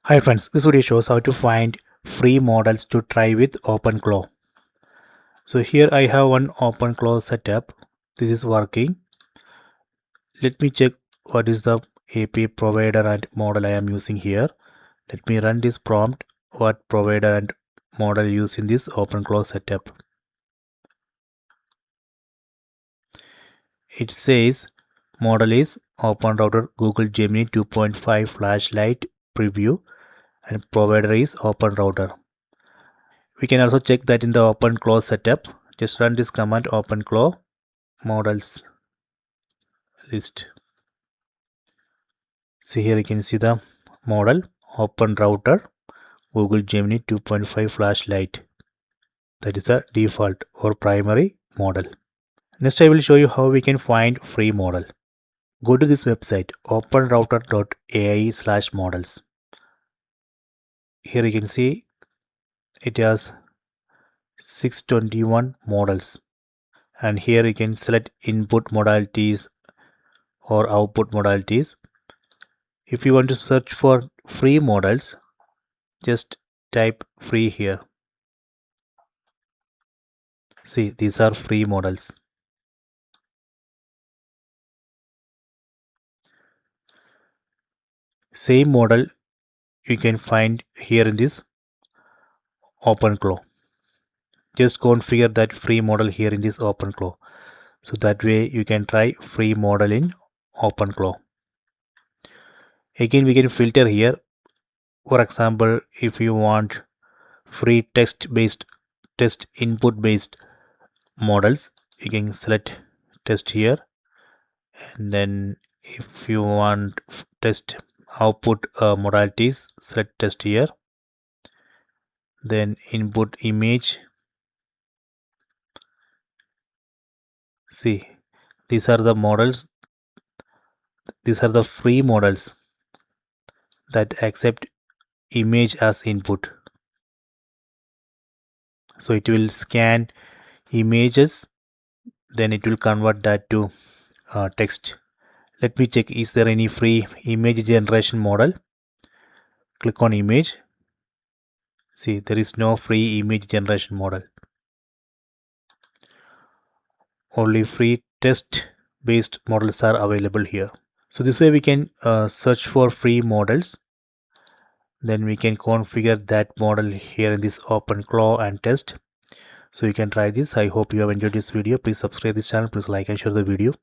Hi friends, this video shows how to find free models to try with OpenClaw. So here I have one OpenClaw setup. This is working. Let me check what is the API provider and model I am using here. Let me run this prompt. What provider and model use in this OpenClaw setup? It says model is OpenRouter Google Gemini 2.5 flashlight preview and provider is OpenRouter. We can also check that in the OpenClaw setup. Just run this command OpenClaw models list. See here you can see the model OpenRouter Google Gemini 2.5 flashlight. That is the default or primary model. Next I will show you how we can find free model. Go to this website openrouter.ai/models. Here you can see it has 621 models, and here you can select input modalities or output modalities. If you want to search for free models, just type free here. See, these are free models. Same model you can find here in this OpenClaw. Just configure that free model here in this OpenClaw. So that way you can try free model in OpenClaw. Again we can filter here. For example, if you want free text input based models, you can select test here, and then if you want test output modalities, select test here, then input image. See, these are the models, these are the free models that accept image as input. So it will scan images, then it will convert that to text. Let me check, is there any free image generation model? Click on image. See, there is no free image generation model. Only free text based models are available here. So this way we can search for free models. Then we can configure that model here in this OpenClaw and test. So you can try this. I hope you have enjoyed this video. Please subscribe this channel. Please like and share the video.